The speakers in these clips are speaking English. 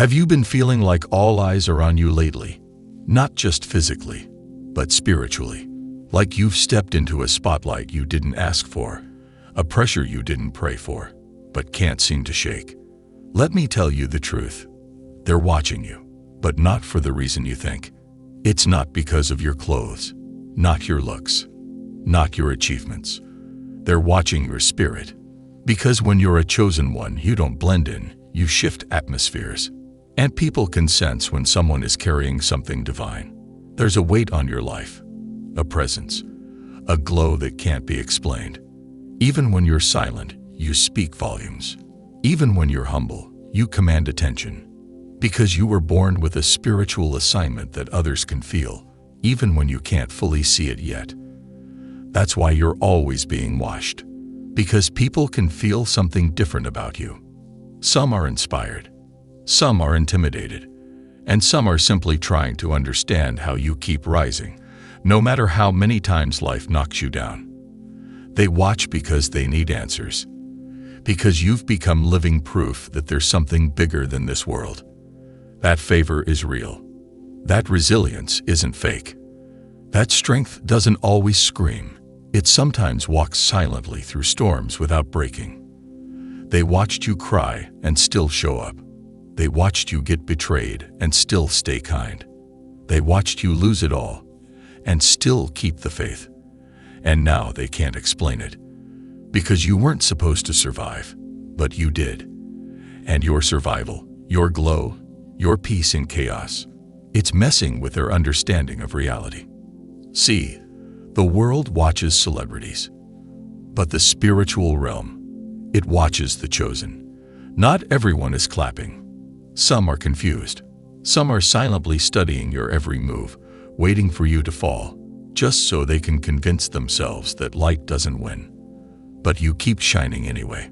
Have you been feeling like all eyes are on you lately? Not just physically, but spiritually. Like you've stepped into a spotlight you didn't ask for, a pressure you didn't pray for, but can't seem to shake. Let me tell you the truth. They're watching you, but not for the reason you think. It's not because of your clothes, not your looks, not your achievements. They're watching your spirit. Because when you're a chosen one, you don't blend in, you shift atmospheres. And people can sense when someone is carrying something divine. There's a weight on your life, a presence, a glow that can't be explained. Even when you're silent, you speak volumes. Even when you're humble, you command attention. Because you were born with a spiritual assignment that others can feel, even when you can't fully see it yet. That's why you're always being watched. Because people can feel something different about you. Some are inspired, some are intimidated, and some are simply trying to understand how you keep rising, no matter how many times life knocks you down. They watch because they need answers. Because you've become living proof that there's something bigger than this world. That favor is real. That resilience isn't fake. That strength doesn't always scream. It sometimes walks silently through storms without breaking. They watched you cry and still show up. They watched you get betrayed and still stay kind. They watched you lose it all and still keep the faith. And now they can't explain it. Because you weren't supposed to survive, but you did. And your survival, your glow, your peace in chaos, it's messing with their understanding of reality. See, the world watches celebrities, but the spiritual realm, it watches the chosen. Not everyone is clapping. Some are confused. Some are silently studying your every move, waiting for you to fall, just so they can convince themselves that light doesn't win. But you keep shining anyway.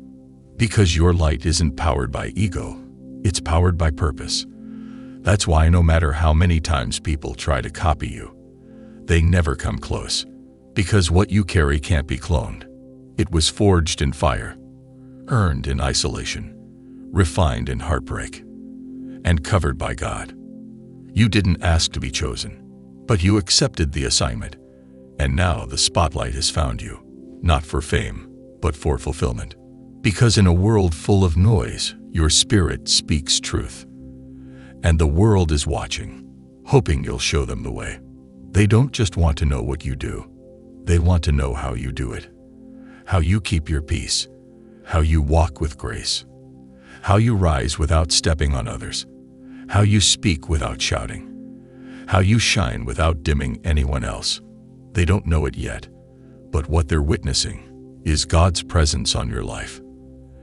Because your light isn't powered by ego, it's powered by purpose. That's why no matter how many times people try to copy you, they never come close. Because what you carry can't be cloned. It was forged in fire, earned in isolation, refined in heartbreak, and covered by God. You didn't ask to be chosen, but you accepted the assignment. And now the spotlight has found you, not for fame, but for fulfillment. Because in a world full of noise, your spirit speaks truth. And the world is watching, hoping you'll show them the way. They don't just want to know what you do. They want to know how you do it. How you keep your peace. How you walk with grace. How you rise without stepping on others. How you speak without shouting. How you shine without dimming anyone else. They don't know it yet, but what they're witnessing is God's presence on your life.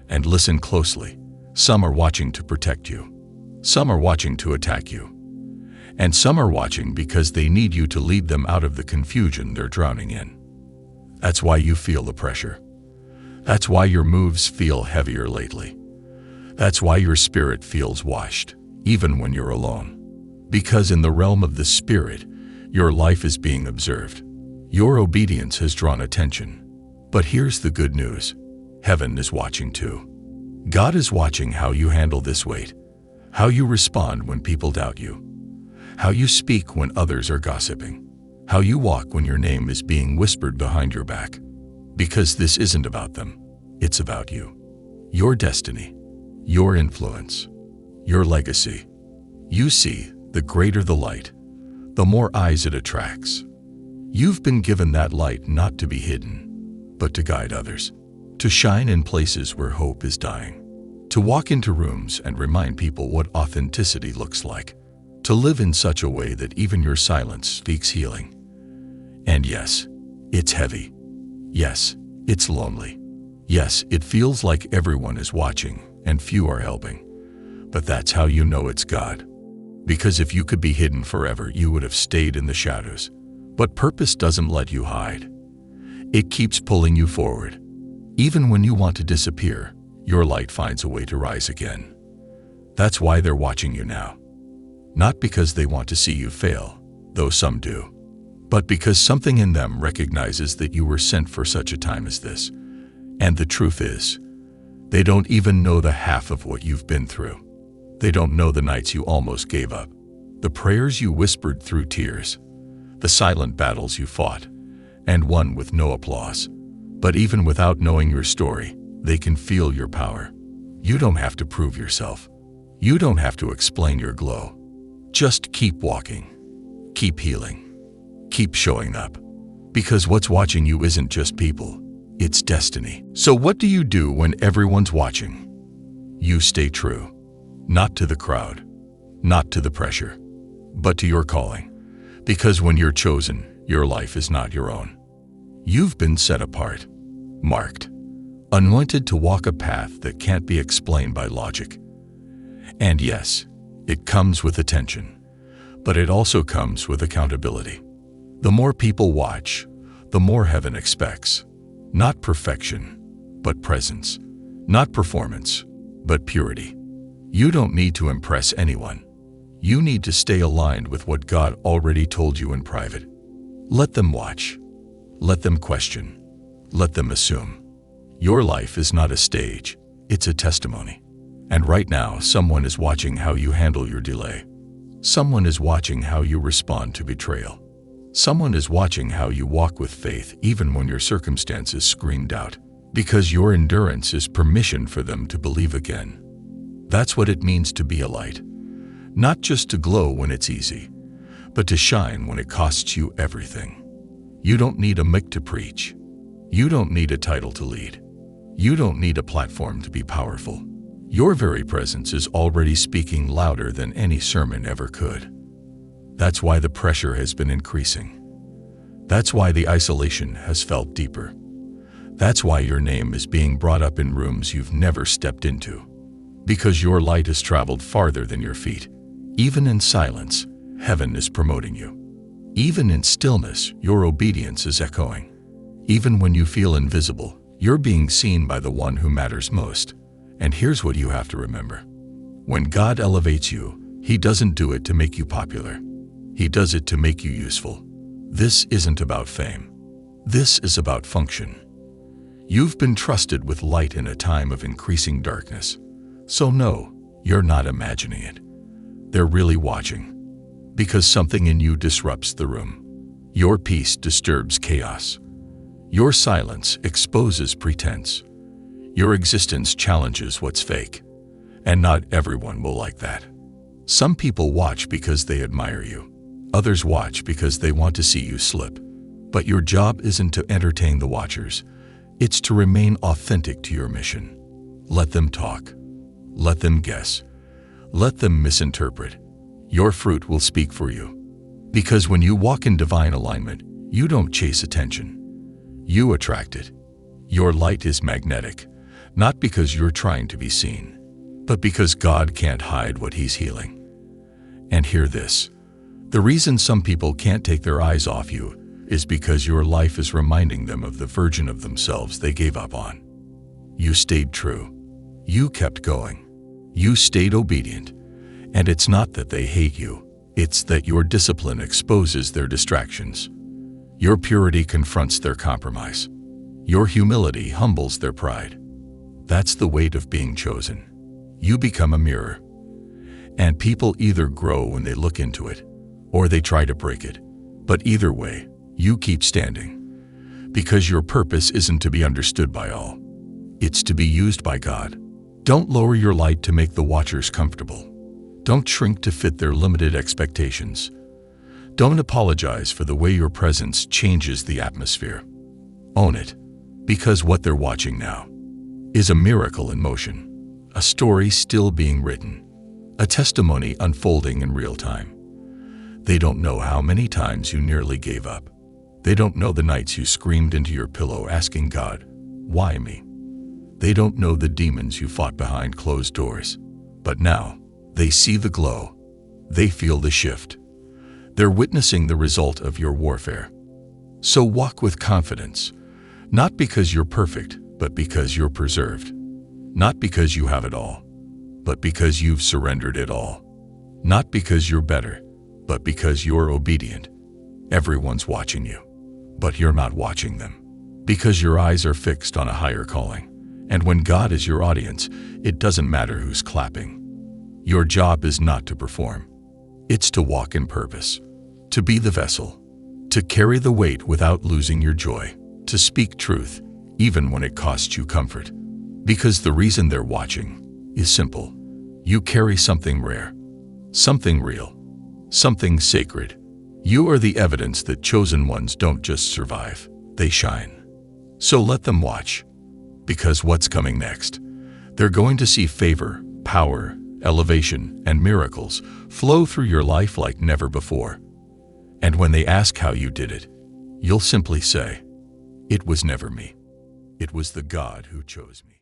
And listen closely. Some are watching to protect you. Some are watching to attack you. And some are watching because they need you to lead them out of the confusion they're drowning in. That's why you feel the pressure. That's why your moves feel heavier lately. That's why your spirit feels washed, even when you're alone. Because in the realm of the spirit, your life is being observed. Your obedience has drawn attention. But here's the good news. Heaven is watching too. God is watching how you handle this weight, how you respond when people doubt you, how you speak when others are gossiping, how you walk when your name is being whispered behind your back. Because this isn't about them, it's about you. Your destiny, your influence, your legacy. You see, the greater the light, the more eyes it attracts. You've been given that light not to be hidden, but to guide others, to shine in places where hope is dying, to walk into rooms and remind people what authenticity looks like, to live in such a way that even your silence speaks healing. And yes, it's heavy. Yes, it's lonely. Yes, it feels like everyone is watching and few are helping. But that's how you know it's God. Because if you could be hidden forever, you would have stayed in the shadows. But purpose doesn't let you hide. It keeps pulling you forward. Even when you want to disappear, your light finds a way to rise again. That's why they're watching you now. Not because they want to see you fail, though some do, but because something in them recognizes that you were sent for such a time as this. And the truth is, they don't even know the half of what you've been through. They don't know the nights you almost gave up, the prayers you whispered through tears, the silent battles you fought, and won with no applause. But even without knowing your story, they can feel your power. You don't have to prove yourself. You don't have to explain your glow. Just keep walking, keep healing, keep showing up. Because what's watching you isn't just people, it's destiny. So what do you do when everyone's watching? You stay true, not to the crowd, not to the pressure, but to your calling. Because when you're chosen, your life is not your own. You've been set apart, marked, anointed to walk a path that can't be explained by logic. And yes, it comes with attention, but it also comes with accountability. The more people watch, the more heaven expects. Not perfection, but presence. Not performance, but purity. You don't need to impress anyone. You need to stay aligned with what God already told you in private. Let them watch. Let them question. Let them assume. Your life is not a stage, it's a testimony. And right now, someone is watching how you handle your delay. Someone is watching how you respond to betrayal. Someone is watching how you walk with faith even when your circumstances scream doubt, because your endurance is permission for them to believe again. That's what it means to be a light. Not just to glow when it's easy, but to shine when it costs you everything. You don't need a mic to preach. You don't need a title to lead. You don't need a platform to be powerful. Your very presence is already speaking louder than any sermon ever could. That's why the pressure has been increasing. That's why the isolation has felt deeper. That's why your name is being brought up in rooms you've never stepped into. Because your light has traveled farther than your feet. Even in silence, heaven is promoting you. Even in stillness, your obedience is echoing. Even when you feel invisible, you're being seen by the one who matters most. And here's what you have to remember. When God elevates you, He doesn't do it to make you popular. He does it to make you useful. This isn't about fame. This is about function. You've been trusted with light in a time of increasing darkness. So no, you're not imagining it. They're really watching. Because something in you disrupts the room. Your peace disturbs chaos. Your silence exposes pretense. Your existence challenges what's fake. And not everyone will like that. Some people watch because they admire you. Others watch because they want to see you slip. But your job isn't to entertain the watchers. It's to remain authentic to your mission. Let them talk. Let them guess. Let them misinterpret. Your fruit will speak for you. Because when you walk in divine alignment, you don't chase attention. You attract it. Your light is magnetic, not because you're trying to be seen, but because God can't hide what He's healing. And hear this. The reason some people can't take their eyes off you is because your life is reminding them of the version of themselves they gave up on. You stayed true. You kept going. You stayed obedient. And it's not that they hate you. It's that your discipline exposes their distractions. Your purity confronts their compromise. Your humility humbles their pride. That's the weight of being chosen. You become a mirror. And people either grow when they look into it, or they try to break it. But either way, you keep standing. Because your purpose isn't to be understood by all. It's to be used by God. Don't lower your light to make the watchers comfortable. Don't shrink to fit their limited expectations. Don't apologize for the way your presence changes the atmosphere. Own it, because what they're watching now is a miracle in motion, a story still being written, a testimony unfolding in real time. They don't know how many times you nearly gave up. They don't know the nights you screamed into your pillow asking God, "Why me?" They don't know the demons you fought behind closed doors. But now, they see the glow. They feel the shift. They're witnessing the result of your warfare. So walk with confidence, not because you're perfect, but because you're preserved. Not because you have it all, but because you've surrendered it all. Not because you're better, but because you're obedient. Everyone's watching you, but you're not watching them. Because your eyes are fixed on a higher calling. And when God is your audience, it doesn't matter who's clapping. Your job is not to perform. It's to walk in purpose, to be the vessel, to carry the weight without losing your joy, to speak truth, even when it costs you comfort. Because the reason they're watching is simple. You carry something rare, something real, something sacred. You are the evidence that chosen ones don't just survive, they shine. So let them watch, because what's coming next? They're going to see favor, power, elevation, and miracles flow through your life like never before. And when they ask how you did it, you'll simply say, "It was never me. It was the God who chose me."